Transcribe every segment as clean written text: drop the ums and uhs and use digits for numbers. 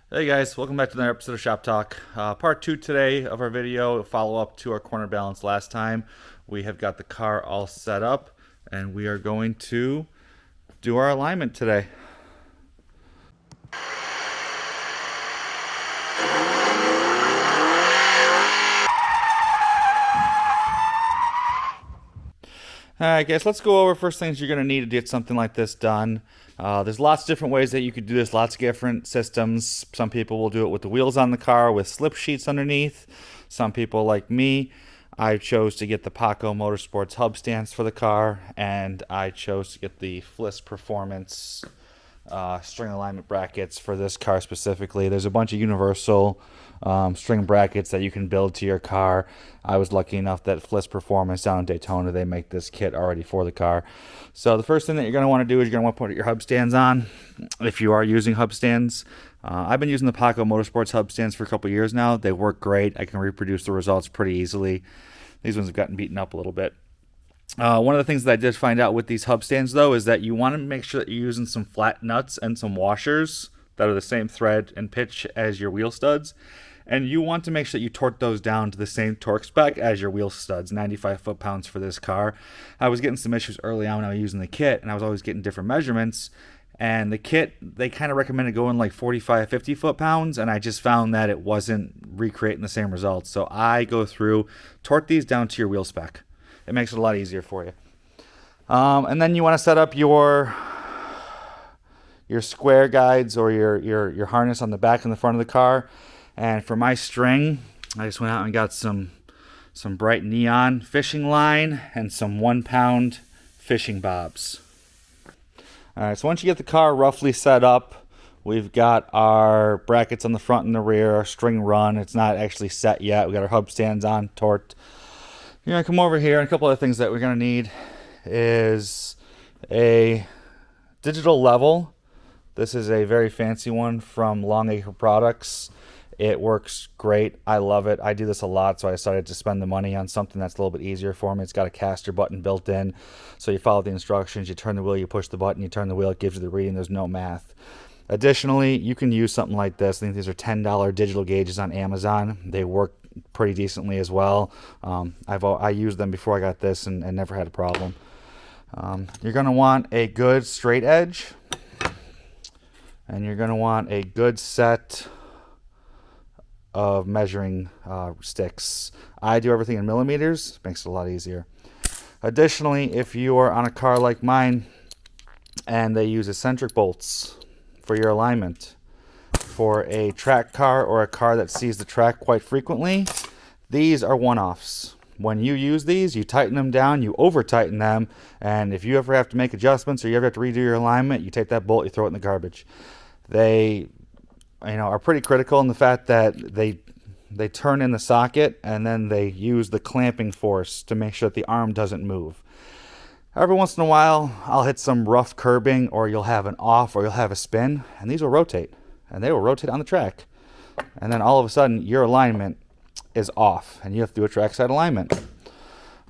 Hey guys, welcome back to another episode of Shop Talk. Part 2 today of our video, follow up to our corner balance last time. We have got the car all set up and we are going to do our alignment today. Alright guys, let's go over first things you're going to need to get something like this done. There's lots of different ways that you could do this, lots of different systems. Some people will do it with the wheels on the car with slip sheets underneath. Some people, like me, I chose to get the Paco Motorsports hub stands for the car, and I chose to get the Flis Performance string alignment brackets for this car specifically. There's a bunch of universal string brackets that you can build to your car. I was lucky enough that Flis Performance down in Daytona, they make this kit already for the car. So the first thing that you're going to want to do is you're going to want to put your hub stands on if you are using hub stands. I've been using the Paco Motorsports hub stands for a couple years now. They work great. I can reproduce the results pretty easily. These ones have gotten beaten up a little bit. One of the things that I did find out with these hub stands, though, is that you want to make sure that you're using some flat nuts and some washers that are the same thread and pitch as your wheel studs. And you want to make sure that you torque those down to the same torque spec as your wheel studs, 95 foot-pounds for this car. I was getting some issues early on when I was using the kit, and I was always getting different measurements. And the kit, they kind of recommended going like 45, 50 foot-pounds, and I just found that it wasn't recreating the same results. So I go through, torque these down to your wheel spec. It makes it a lot easier for you. And then you want to set up your square guides or your harness on the back and the front of the car. And for my string, I just went out and got some bright neon fishing line and some 1 pound fishing bobs. All right, so once you get the car roughly set up, we've got our brackets on the front and the rear, our string run. It's not actually set yet. We got our hub stands on, torqued. You're going to come over here, and a couple other things that we're going to need is a digital level. This is a very fancy one from Longacre Products. It works great. I love it. I do this a lot, so I decided to spend the money on something that's a little bit easier for me. It's got a caster button built in, so you follow the instructions. You turn the wheel, you push the button, you turn the wheel, it gives you the reading. There's no math. Additionally, you can use something like this. I think these are $10 digital gauges on Amazon. They work pretty decently as well. I used them before I got this and never had a problem. You're going to want a good straight edge, and you're going to want a good set of measuring sticks. I do everything in millimeters, makes it a lot easier. Additionally, if you are on a car like mine and they use eccentric bolts for your alignment, for a track car or a car that sees the track quite frequently, these are one-offs. When you use these, you tighten them down, you over-tighten them, and if you ever have to make adjustments or you ever have to redo your alignment, you take that bolt, you throw it in the garbage. They are pretty critical in the fact that they turn in the socket and then they use the clamping force to make sure that the arm doesn't move. Every once in a while, I'll hit some rough curbing, or you'll have an off, or you'll have a spin, and these will rotate. And they will rotate on the track. And then all of a sudden, your alignment is off, and you have to do a trackside alignment.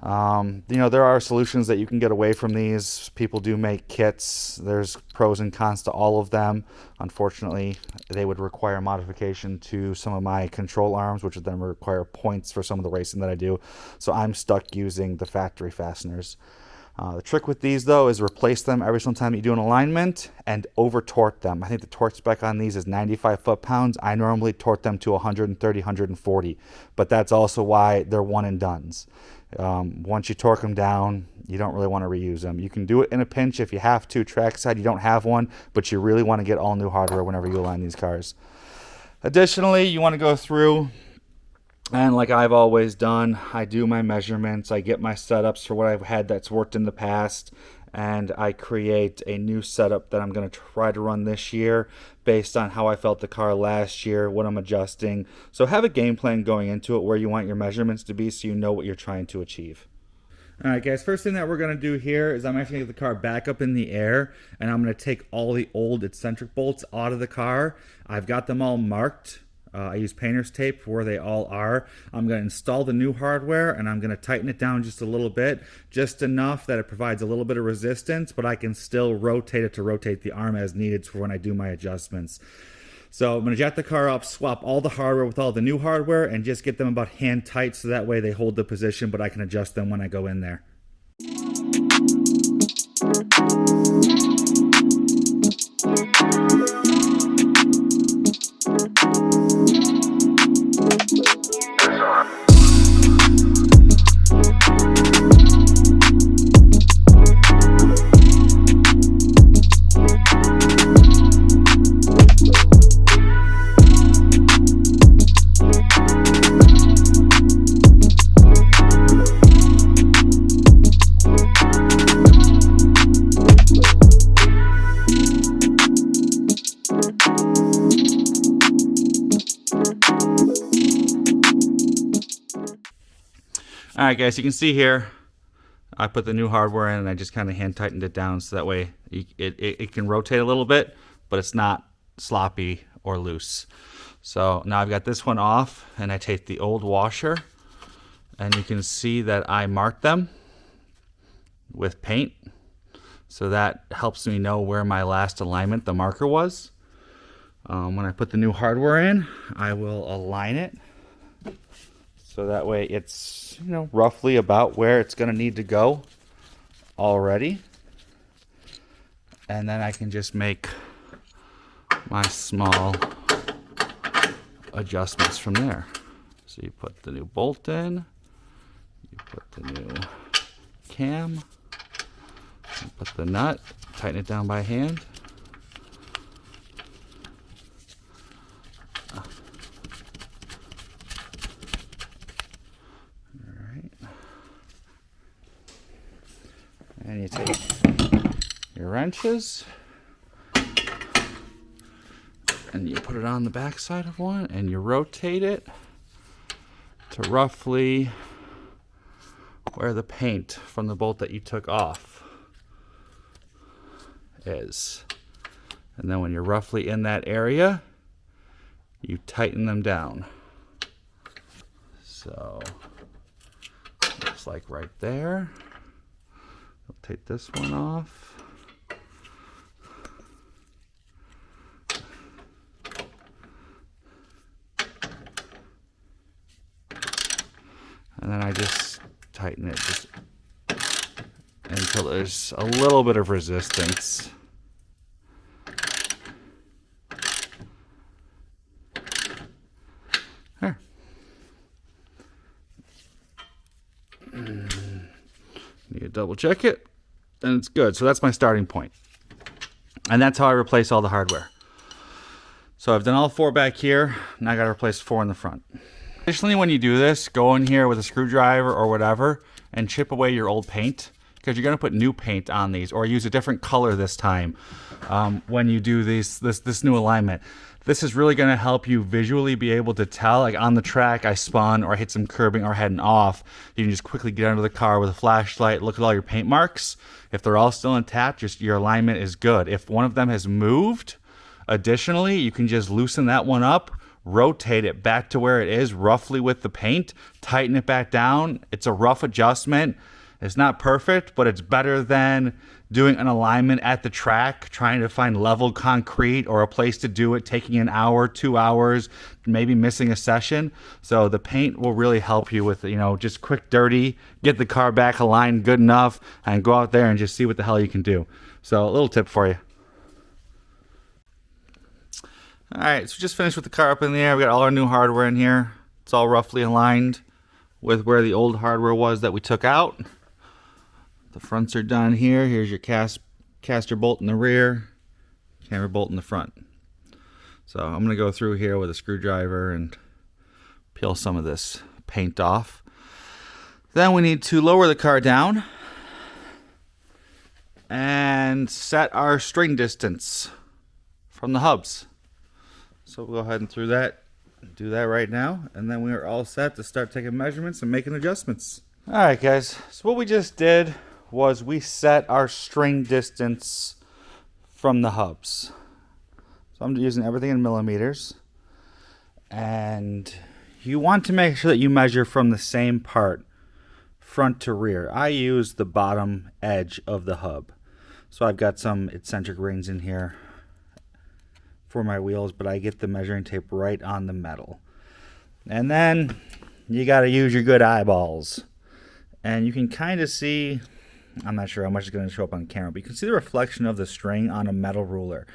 There are solutions that you can get away from these. People do make kits. There's pros and cons to all of them. Unfortunately, they would require modification to some of my control arms, which would then require points for some of the racing that I do. So I'm stuck using the factory fasteners. The trick with these, though, is replace them every single time you do an alignment and over-torque them. I think the torque spec on these is 95 foot-pounds. I normally torque them to 130, 140, but that's also why they're one-and-dones. Once you torque them down, you don't really want to reuse them. You can do it in a pinch if you have to. Trackside, you don't have one, but you really want to get all new hardware whenever you align these cars. Additionally, you want to go through, and like I've always done, I do my measurements, I get my setups for what I've had that's worked in the past, and I create a new setup that I'm going to try to run this year based on how I felt the car last year, what I'm adjusting. So have a game plan going into it where you want your measurements to be so you know what you're trying to achieve. Alright guys, first thing that we're going to do here is I'm actually going to get the car back up in the air, and I'm going to take all the old eccentric bolts out of the car. I've got them all marked. I use painter's tape for where they all are. I'm going to install the new hardware, and I'm going to tighten it down just a little bit, just enough that it provides a little bit of resistance, but I can still rotate it to rotate the arm as needed for when I do my adjustments. So I'm going to jack the car up, swap all the hardware with all the new hardware, and just get them about hand tight so that way they hold the position, but I can adjust them when I go in there. Alright guys, you can see here I put the new hardware in and I just kind of hand tightened it down so that way it can rotate a little bit, but it's not sloppy or loose. So now I've got this one off and I take the old washer and you can see that I marked them with paint. So that helps me know where my last alignment, the marker, was. When I put the new hardware in, I will align it. So that way it's, you know, roughly about where it's going to need to go already. And then I can just make my small adjustments from there. So you put the new bolt in, you put the new cam, you put the nut, tighten it down by hand. And you take your wrenches and you put it on the back side of one and you rotate it to roughly where the paint from the bolt that you took off is. And then when you're roughly in that area, you tighten them down. So looks like right there. I'll take this one off. And then I just tighten it just until there's a little bit of resistance. There. Need to double check it, and it's good. So that's my starting point. And that's how I replace all the hardware. So I've done all four back here, now I gotta replace four in the front. Additionally, when you do this, go in here with a screwdriver or whatever and chip away your old paint, because you're gonna put new paint on these, or use a different color this time when you do this new alignment. This is really going to help you visually be able to tell, like on the track I spun or I hit some curbing or heading off. You can just quickly get under the car with a flashlight, look at all your paint marks. If they're all still intact, just your alignment is good. If one of them has moved, additionally, you can just loosen that one up, rotate it back to where it is roughly with the paint, tighten it back down. It's a rough adjustment. It's not perfect, but it's better than doing an alignment at the track, trying to find level concrete or a place to do it, taking an hour, 2 hours, maybe missing a session. So the paint will really help you with, you know, just quick, dirty, get the car back aligned good enough and go out there and just see what the hell you can do. So a little tip for you. All right, so just finished with the car up in the air. We got all our new hardware in here. It's all roughly aligned with where the old hardware was that we took out. The fronts are done here. Here's your caster bolt in the rear, camber bolt in the front. So I'm going to go through here with a screwdriver and peel some of this paint off. Then we need to lower the car down and set our string distance from the hubs. So we'll go ahead and do that right now, and then we are all set to start taking measurements and making adjustments. All right, guys. So what we just did was we set our string distance from the hubs. So I'm using everything in millimeters, and you want to make sure that you measure from the same part, front to rear. I use the bottom edge of the hub. So I've got some eccentric rings in here for my wheels, but I get the measuring tape right on the metal. And then you got to use your good eyeballs. And you can kind of see, I'm not sure how much is going to show up on camera, but you can see the reflection of the string on a metal ruler.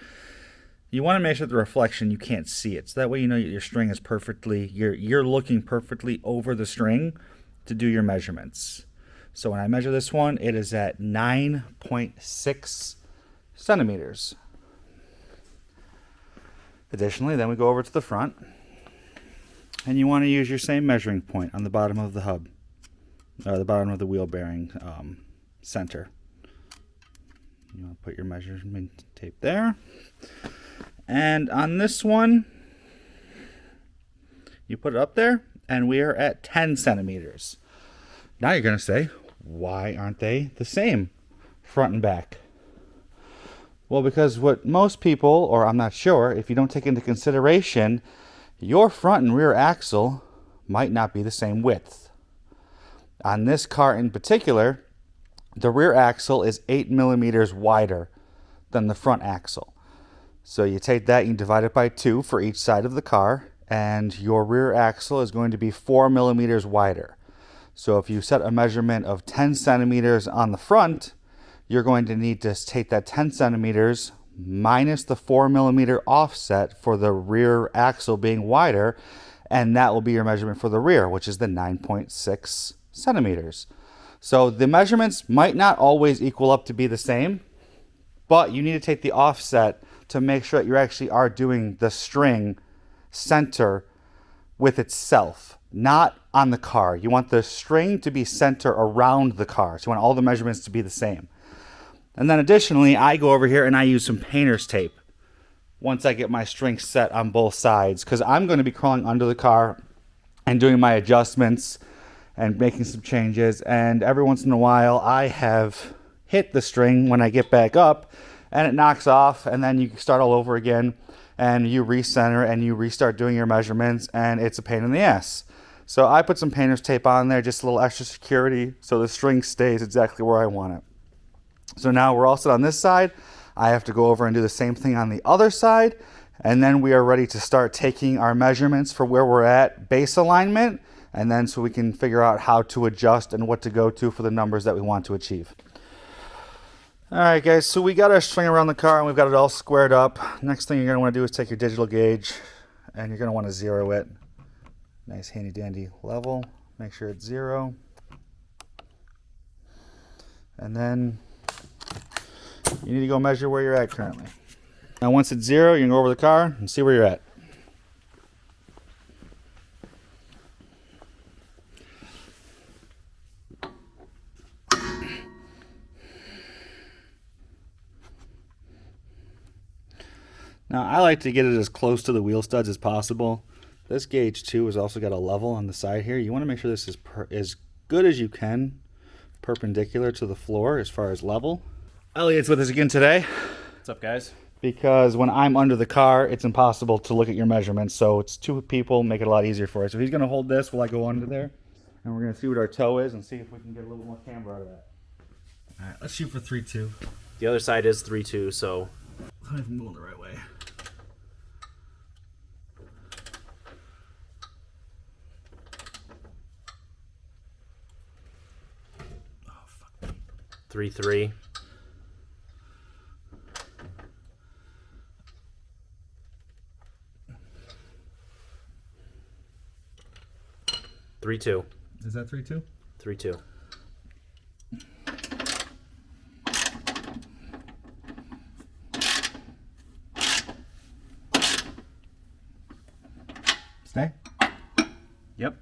You want to make sure the reflection, you can't see it. So that way you know your string is perfectly, you're looking perfectly over the string to do your measurements. So when I measure this one, it is at 9.6 centimeters. Additionally, then we go over to the front, and you want to use your same measuring point on the bottom of the hub, or the bottom of the wheel bearing center. You want to put your measurement tape there. And on this one, you put it up there, and we are at 10 centimeters. Now you're going to say, why aren't they the same front and back? Well, because what most people, or I'm not sure, if you don't take into consideration, your front and rear axle might not be the same width. On this car in particular, the rear axle is 8 millimeters wider than the front axle. So you take that, you divide it by 2 for each side of the car, and your rear axle is going to be 4 millimeters wider. So if you set a measurement of 10 centimeters on the front, you're going to need to take that 10 centimeters minus the 4 millimeter offset for the rear axle being wider, and that will be your measurement for the rear, which is the 9.6 centimeters. So the measurements might not always equal up to be the same, but you need to take the offset to make sure that you actually are doing the string center with itself, not on the car. You want the string to be center around the car. So you want all the measurements to be the same. And then additionally, I go over here and I use some painter's tape once I get my string set on both sides, because I'm going to be crawling under the car and doing my adjustments and making some changes. And every once in a while, I have hit the string when I get back up and it knocks off, and then you start all over again and you recenter and you restart doing your measurements, and it's a pain in the ass. So I put some painter's tape on there, just a little extra security, so the string stays exactly where I want it. So now we're all set on this side. I have to go over and do the same thing on the other side, and then we are ready to start taking our measurements for where we're at base alignment, and then so we can figure out how to adjust and what to go to for the numbers that we want to achieve. All right, guys, so we got our string around the car and we've got it all squared up. Next thing you're going to want to do is take your digital gauge and you're going to want to zero it. Nice handy dandy level. Make sure it's 0. And then you need to go measure where you're at currently. Now once it's 0, you can go over the car and see where you're at. Now I like to get it as close to the wheel studs as possible. This gauge too has also got a level on the side here. You want to make sure this is as good as you can, perpendicular to the floor as far as level. Elliot's with us again today. What's up, guys? Because when I'm under the car, it's impossible to look at your measurements. So it's 2 people, make it a lot easier for us. So he's going to hold this while I go under there. And we're going to see what our toe is and see if we can get a little more camber out of that. All right, let's shoot for 3.2. The other side is 3.2, so... I'm even moving the right way. Oh, fuck. 3.3. .32. Is that 3.2? 3.2. Stay? Yep.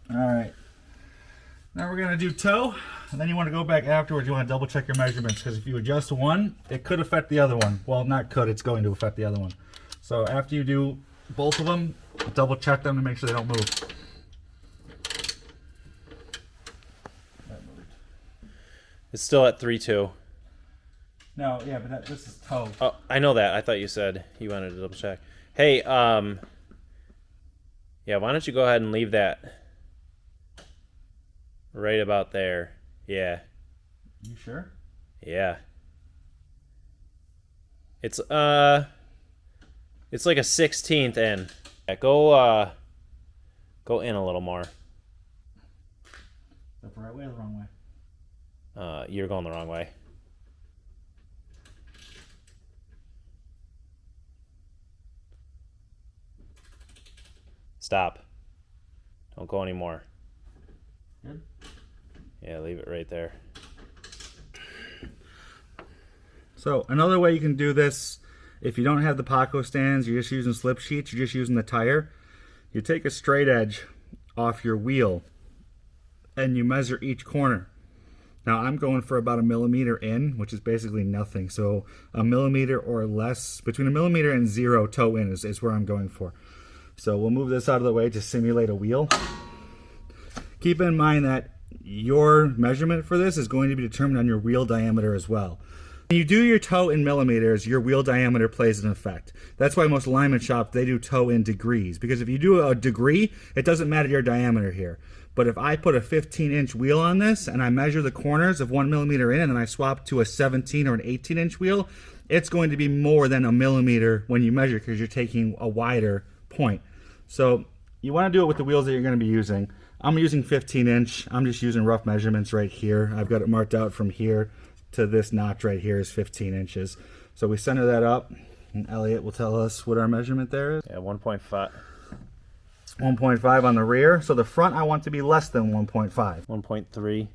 All right. Now we're going to do toe, and then you want to go back afterwards. You want to double check your measurements, because if you adjust one, it could affect the other one. Well, not could, it's going to affect the other one. So after you do both of them, double check them to make sure they don't move. It's still at 3.2. No, yeah, but this is toe. Oh, I know that. I thought you said you wanted to double check. Hey, yeah, why don't you go ahead and leave that right about there. Yeah. You sure? Yeah. It's It's like a 16th in. Yeah, go in a little more. The right way or the wrong way? You're going the wrong way. Stop. Don't go anymore. Good? Yeah, leave it right there. So another way you can do this, if you don't have the Paco stands, you're just using slip sheets, you're just using the tire, you take a straight edge off your wheel and you measure each corner. Now I'm going for about 1 millimeter in, which is basically nothing. So 1 millimeter or less, between 1 millimeter and 0 toe in is where I'm going for. So we'll move this out of the way to simulate a wheel. Keep in mind that your measurement for this is going to be determined on your wheel diameter as well. When you do your toe in millimeters, your wheel diameter plays an effect. That's why most alignment shops, they do toe in degrees. Because if you do a degree, it doesn't matter your diameter here. But if I put a 15-inch wheel on this and I measure the corners of 1 millimeter in and then I swap to a 17 or an 18-inch wheel, it's going to be more than 1 millimeter when you measure because you're taking a wider point. So you want to do it with the wheels that you're going to be using. I'm using 15-inch. I'm just using rough measurements right here. I've got it marked out from here to this notch right here is 15 inches. So we center that up, and Elliot will tell us what our measurement there is. Yeah, 1.5. 1.5 on the rear. So the front I want to be less than 1.5. 1.3.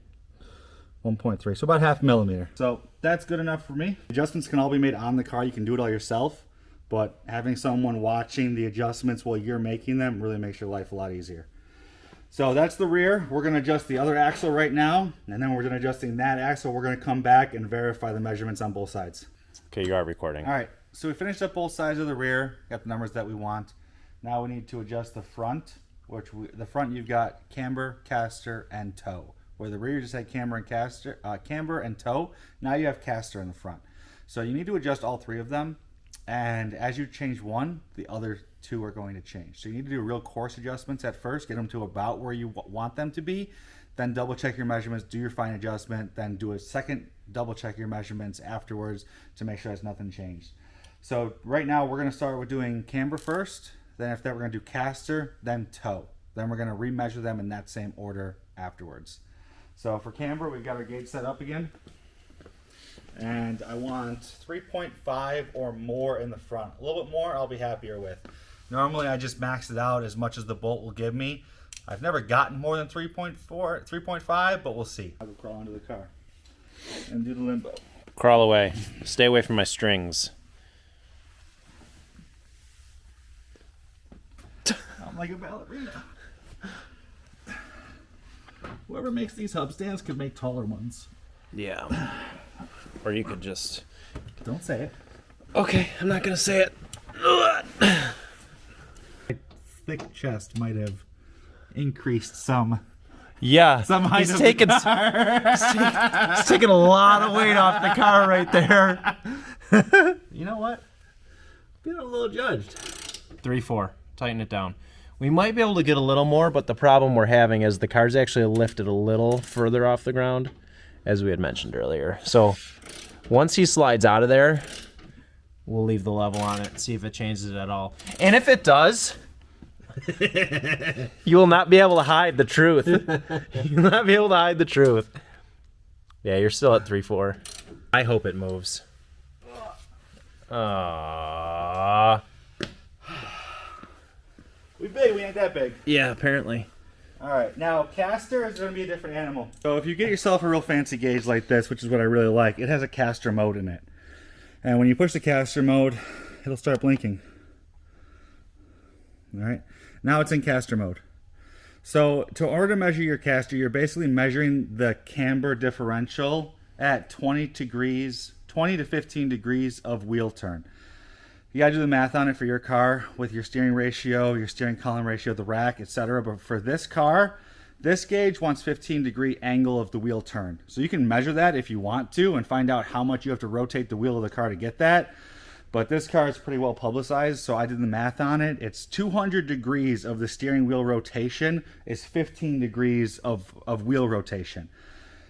1.3, so about 0.5 millimeter. So that's good enough for me. Adjustments can all be made on the car. You can do it all yourself, but having someone watching the adjustments while you're making them really makes your life a lot easier. So that's the rear. We're going to adjust the other axle right now, and then we're going to adjusting that axle. We're going to come back and verify the measurements on both sides. Okay, you are recording. All right, so we finished up both sides of the rear, got the numbers that we want. Now we need to adjust the front, the front you've got camber, caster, and toe. Where the rear you just had camber and caster, camber and toe. Now you have caster in the front. So you need to adjust all three of them. And as you change one, the other two are going to change. So you need to do real coarse adjustments at first, get them to about where you want them to be, then double check your measurements, do your fine adjustment, then do a second double check your measurements afterwards to make sure there's nothing changed. So right now we're going to start with doing camber first, then after that we're going to do caster, then toe. Then we're going to remeasure them in that same order afterwards. So for camber, we've got our gauge set up again. And I want 3.5 or more in the front. A little bit more I'll be happier with. Normally I just max it out as much as the bolt will give me. I've never gotten more than 3.5, but we'll see. I will crawl into the car and do the limbo. Crawl away. Stay away from my strings. I'm like a ballerina. Whoever makes these hub stands could make taller ones. Yeah. Or you could just... Don't say it. Okay, I'm not going to say it. My thick chest might have increased some. Yeah, Some height he's of taking, the car. he's taking a lot of weight off the car right there. You know what? Feeling a little judged. 3-4. Tighten it down. We might be able to get a little more, but the problem we're having is the car's actually lifted a little further off the ground, as we had mentioned earlier. So once he slides out of there, we'll leave the level on it, see if it changes it at all. And if it does, you will not be able to hide the truth. You will not be able to hide the truth. Yeah, you're still at 3-4. I hope it moves. Aww. We big, we ain't that big. Yeah, apparently. All right, now caster is going to be a different animal. So if you get yourself a real fancy gauge like this, which is what I really like, it has a caster mode in it. And when you push the caster mode, it'll start blinking. All right, now it's in caster mode. So to order to measure your caster, you're basically measuring the camber differential at 20 to 15 degrees of wheel turn. You gotta do the math on it for your car with your steering ratio, your steering column ratio, the rack, etc. But for this car, this gauge wants 15-degree angle of the wheel turn. So you can measure that if you want to and find out how much you have to rotate the wheel of the car to get that. But this car is pretty well publicized, so I did the math on it. It's 200 degrees of the steering wheel rotation is 15 degrees of wheel rotation.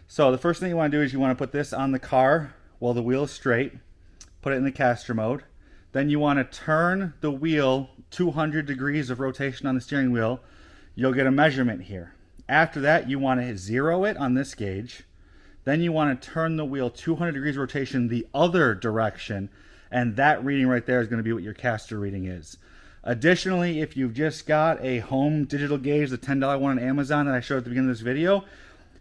So the first thing you want to do is you want to put this on the car while the wheel is straight, put it in the caster mode. Then you want to turn the wheel 200 degrees of rotation on the steering wheel. You'll get a measurement here. After that, you want to zero it on this gauge. Then you want to turn the wheel 200 degrees rotation the other direction, and that reading right there is going to be what your caster reading is. Additionally, if you've just got a home digital gauge, the $10 one on Amazon that I showed at the beginning of this video,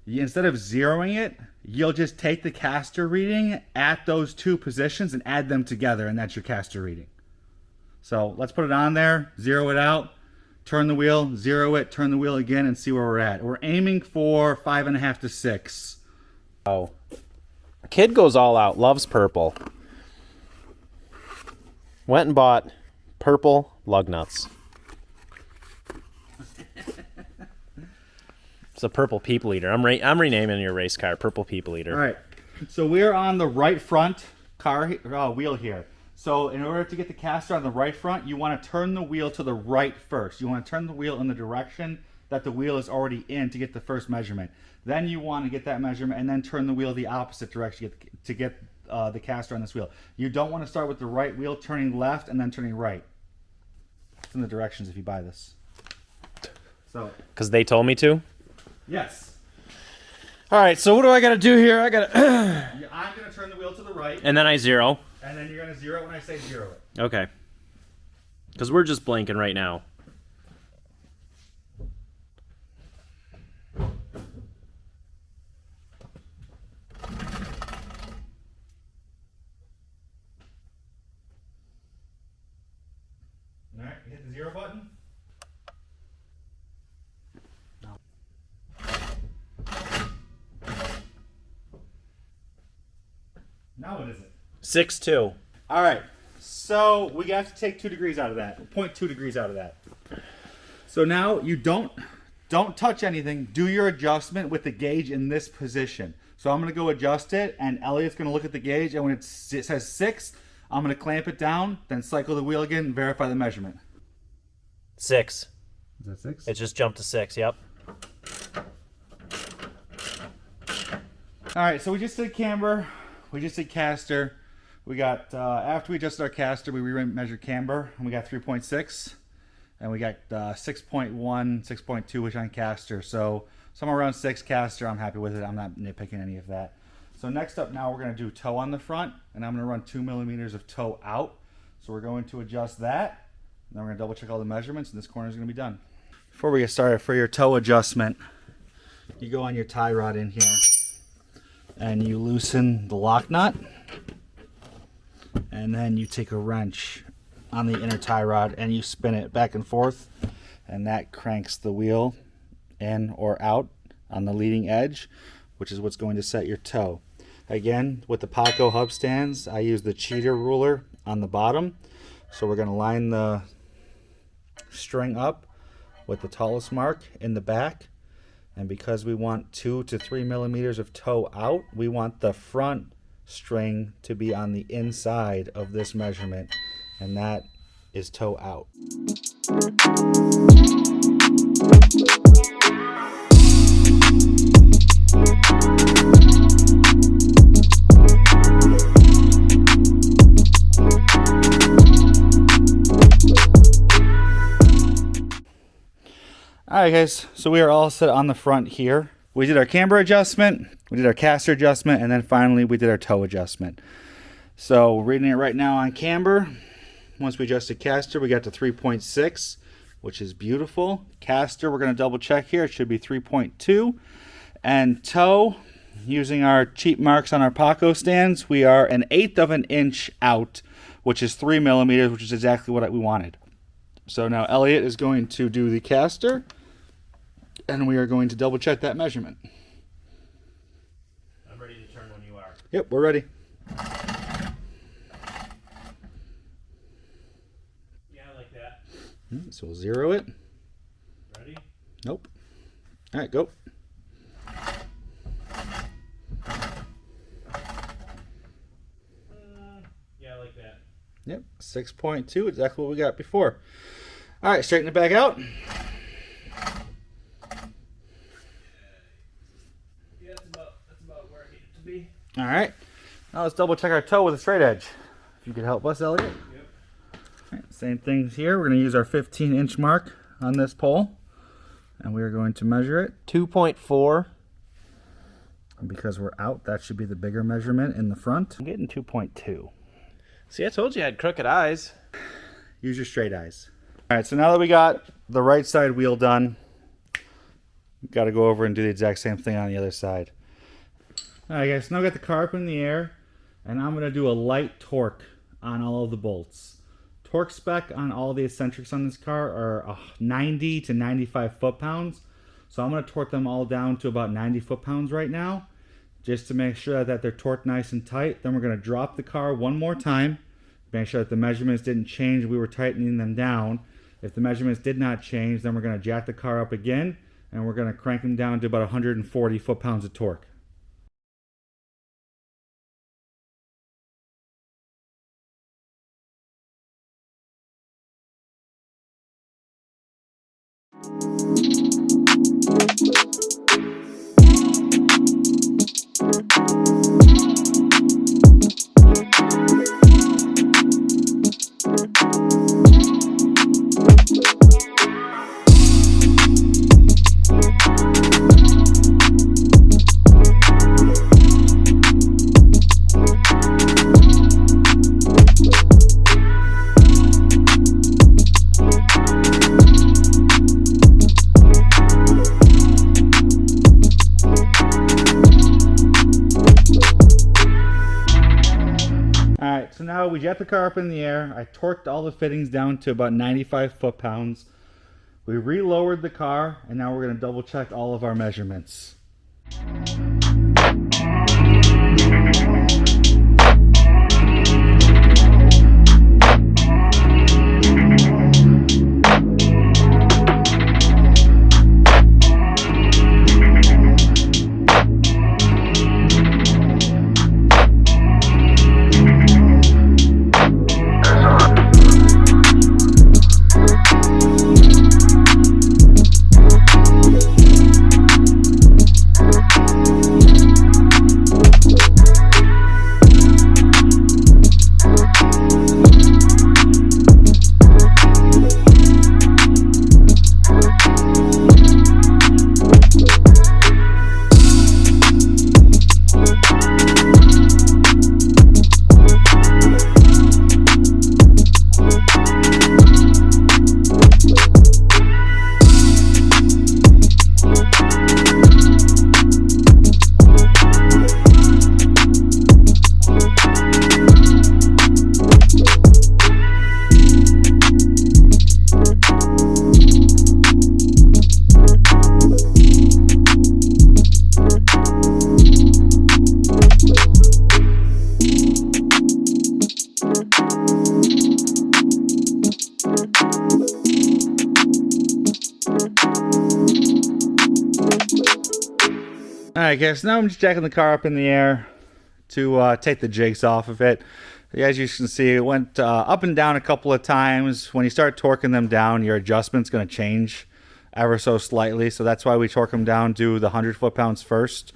instead of zeroing it, you'll just take the caster reading at those two positions and add them together, and that's your caster reading. So let's put it on there, zero it out, turn the wheel, zero it, turn the wheel again, and see where we're at. We're aiming for 5.5 to 6. Oh, kid goes all out, loves purple. Went and bought purple lug nuts. It's a purple people eater. I'm renaming your race car Purple People Eater. All right, so we're on the right front wheel here. So in order to get the caster on the right front, you want to turn the wheel to the right first. You want to turn the wheel in the direction that the wheel is already in to get the first measurement. Then you want to get that measurement and then turn the wheel the opposite direction to get the caster on this wheel. You don't want to start with the right wheel turning left and then turning right. It's in the directions if you buy this. So, because they told me to? Yes. All right, so what do I got to do here? I'm going to turn the wheel to the right. And then I zero. And then you're going to zero it when I say zero it. Okay. Because we're just blanking right now. All right, hit the zero button. No. Now what is it? 6.2. All right, so we have to take 2 degrees out of that, 0.2 degrees out of that. So now you don't touch anything. Do your adjustment with the gauge in this position. So I'm going to go adjust it, and Elliot's going to look at the gauge, and when it says 6, I'm going to clamp it down, then cycle the wheel again and verify the measurement. 6. Is that 6? It just jumped to 6, yep. All right, so we just did camber, we just did caster. We got, after we adjusted our caster, we re-measured camber, and we got 3.6. And we got 6.1, 6.2, which on caster. So somewhere around 6 caster, I'm happy with it. I'm not nitpicking any of that. So next up now we're going to do toe on the front, and I'm going to run 2 millimeters of toe out. So we're going to adjust that. And then we're going to double check all the measurements, and this corner is going to be done. Before we get started, for your toe adjustment, you go on your tie rod in here, and you loosen the lock nut. And then you take a wrench on the inner tie rod and you spin it back and forth, and that cranks the wheel in or out on the leading edge, which is what's going to set your toe. Again, with the Paco hub stands, I use the cheater ruler on the bottom. So we're going to line the string up with the tallest mark in the back, and because we want 2 to 3 millimeters of toe out, we want the front string to be on the inside of this measurement, and that is toe out. Alright guys, so we are all set on the front here. We did our camber adjustment, we did our caster adjustment, and then finally we did our toe adjustment. So we're reading it right now on camber. Once we adjusted caster, we got to 3.6, which is beautiful. Caster, we're going to double check here. It should be 3.2. And toe, using our cheap marks on our Paco stands, we are 1/8 of an inch out, which is 3 millimeters, which is exactly what we wanted. So now Elliot is going to do the caster, and we are going to double check that measurement. I'm ready to turn when you are. Yep, we're ready. Yeah, I like that. So we'll zero it. Ready? Nope. All right, go. Yeah, I like that. Yep, 6.2, exactly what we got before. All right, straighten it back out. Yeah, that's about where I need it to be. All right, now let's double check our toe with a straight edge. If you could help us, Elliot. Yep. Same thing here. We're going to use our 15-inch mark on this pole, and we are going to measure it. 2.4. And because we're out, that should be the bigger measurement in the front. I'm getting 2.2. See, I told you I had crooked eyes. Use your straight eyes. All right, so now that we got the right side wheel done, we've got to go over and do the exact same thing on the other side. All right, guys, now I got the car up in the air, and I'm going to do a light torque on all of the bolts. Torque spec on all the eccentrics on this car are 90 to 95 foot-pounds. So I'm going to torque them all down to about 90 foot-pounds right now, just to make sure that they're torqued nice and tight. Then we're going to drop the car one more time, make sure that the measurements didn't change. We were tightening them down. If the measurements did not change, then we're going to jack the car up again, and we're going to crank them down to about 140 foot-pounds of torque. So now we jet the car up in the air. I torqued all the fittings down to about 95 foot-pounds. We re-lowered the car, and now we're going to double check all of our measurements. Alright guys, now I'm just jacking the car up in the air to take the jigs off of it. As you can see, it went up and down a couple of times. When you start torquing them down, your adjustment's going to change ever so slightly. So that's why we torque them down to the 100 foot-pounds first,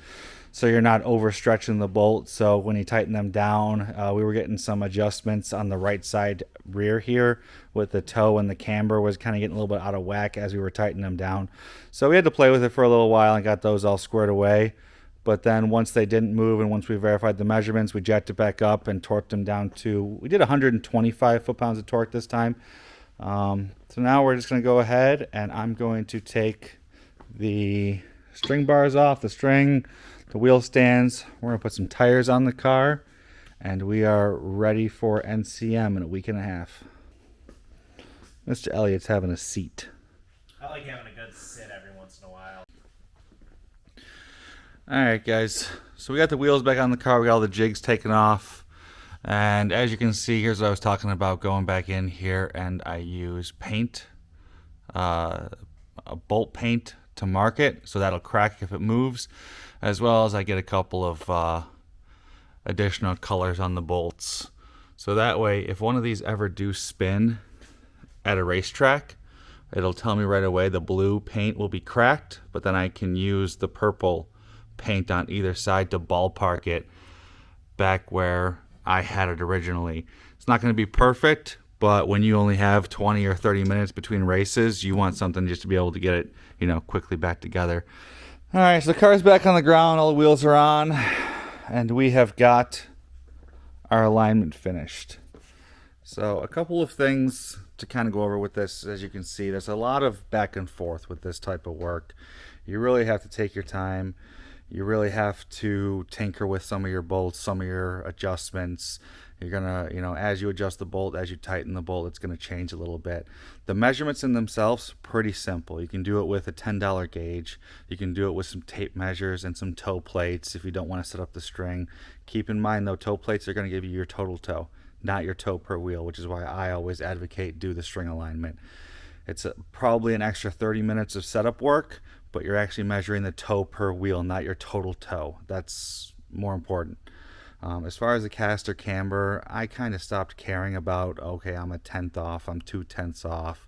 so you're not overstretching the bolt. So when you tighten them down, we were getting some adjustments on the right side rear here with the toe, and the camber was kind of getting a little bit out of whack as we were tightening them down. So we had to play with it for a little while and got those all squared away. But then once they didn't move and once we verified the measurements, we jacked it back up and torqued them down to, we did 125 foot-pounds of torque this time. So now we're just going to go ahead and I'm going to take the string bars off, the string, the wheel stands. We're going to put some tires on the car, and we are ready for NCM in a week and a half. Mr. Elliott's having a seat. I like having a good sit every once in a while. Alright guys, so we got the wheels back on the car, we got all the jigs taken off, and as you can see, here's what I was talking about, going back in here, and I use paint, a bolt paint to mark it, so that'll crack if it moves, as well as I get a couple of additional colors on the bolts. So that way, if one of these ever do spin at a racetrack, it'll tell me right away the blue paint will be cracked, but then I can use the purple paint on either side to ballpark it back where I had it originally. It's not going to be perfect, But when you only have 20 or 30 minutes between races, you want something just to be able to get it, quickly back together. All right, so the car's back on the ground, all the wheels are on, and we have got our alignment finished. So a couple of things to kind of go over with this. As you can see, there's a lot of back and forth with this type of work. You really have to take your time. You really have to tinker with some of your bolts, some of your adjustments. You're gonna, as you adjust the bolt, as you tighten the bolt, it's gonna change a little bit. The measurements in themselves, pretty simple. You can do it with a $10 gauge. You can do it with some tape measures and some toe plates if you don't want to set up the string. Keep in mind though, toe plates are gonna give you your total toe, not your toe per wheel, which is why I always advocate do the string alignment. It's probably an extra 30 minutes of setup work, but you're actually measuring the toe per wheel, not your total toe. That's more important. As far as the caster camber, I kind of stopped caring about, okay, I'm a tenth off, I'm 2/10 off.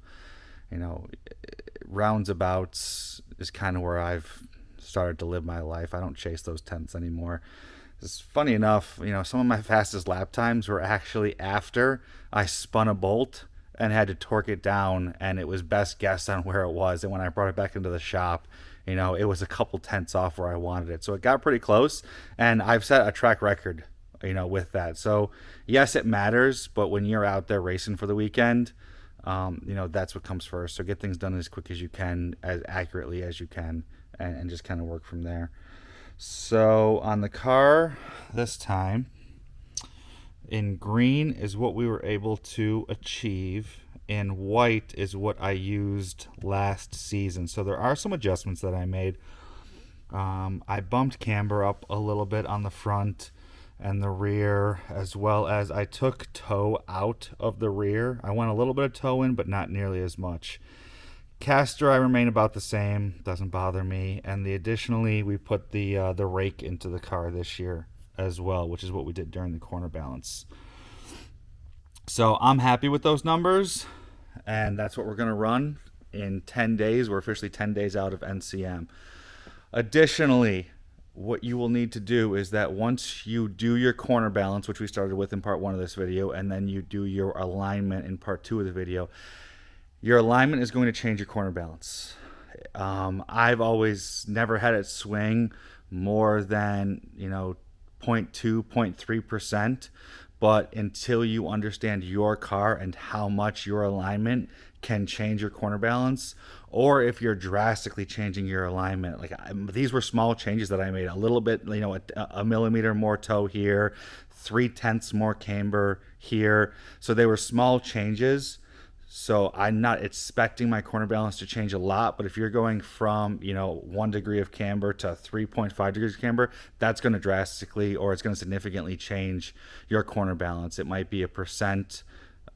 Roundabouts is kind of where I've started to live my life. I don't chase those tenths anymore. It's funny enough, some of my fastest lap times were actually after I spun a bolt and had to torque it down, and it was best guess on where it was. And when I brought it back into the shop, it was a couple tenths off where I wanted it. So it got pretty close, and I've set a track record, with that. So yes, it matters, but when you're out there racing for the weekend, that's what comes first. So get things done as quick as you can, as accurately as you can, and just kind of work from there. So on the car this time, in green is what we were able to achieve. In white is what I used last season. So there are some adjustments that I made. I bumped camber up a little bit on the front and the rear, as well as I took toe out of the rear. I went a little bit of toe in, but not nearly as much. Caster, I remain about the same, doesn't bother me. And additionally, we put the rake into the car this year as well, which is what we did during the corner balance. So I'm happy with those numbers, and that's what we're going to run in 10 days. We're officially 10 days out of NCM. Additionally, what you will need to do is that once you do your corner balance, which we started with in part 1 of this video, and then you do your alignment in part 2 of the video, your alignment is going to change your corner balance. I've always never had it swing more than 0.2, 0.3%, but until you understand your car and how much your alignment can change your corner balance, or if you're drastically changing your alignment, these were small changes that I made, a little bit, a millimeter more toe here, 0.3 more camber here. So they were small changes. So I'm not expecting my corner balance to change a lot, but if you're going from 1 degree of camber to 3.5 degrees of camber, that's going to drastically, or it's going to significantly change your corner balance. It might be 1%,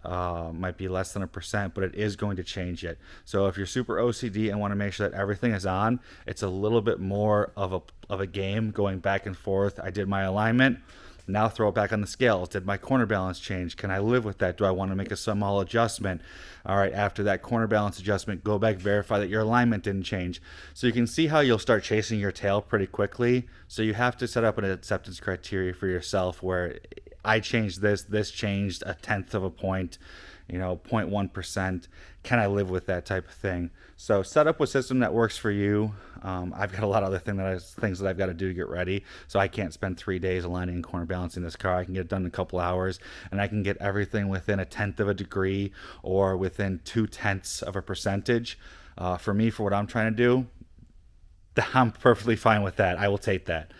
might be less than 1%, but it is going to change it. So if you're super OCD and want to make sure that everything is on, it's a little bit more of a game going back and forth. I did my alignment. Now throw it back on the scales. Did my corner balance change? Can I live with that? Do I want to make a small adjustment? All right, after that corner balance adjustment, go back, verify that your alignment didn't change. So you can see how you'll start chasing your tail pretty quickly. So you have to set up an acceptance criteria for yourself where I changed this changed 1/10 of a point, 0.1%. Can I live with that type of thing? So set up a system that works for you. I've got a lot of other things that I've got to do to get ready. So I can't spend 3 days aligning and corner balancing this car. I can get it done in a couple hours, and I can get everything within 1/10 of a degree or within 0.2 of a percentage. For me, for what I'm trying to do, I'm perfectly fine with that. I will take that.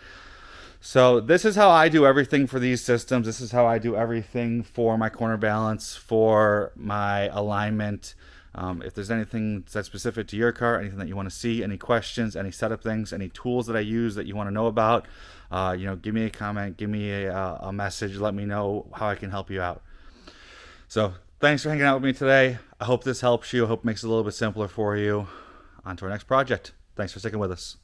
So this is how I do everything for these systems. This is how I do everything for my corner balance, for my alignment. If there's anything that's specific to your car, anything that you want to see, any questions, any setup things, any tools that I use that you want to know about, give me a comment, give me a message, let me know how I can help you out. So thanks for hanging out with me today. I hope this helps you. I hope it makes it a little bit simpler for you. On to our next project. Thanks for sticking with us.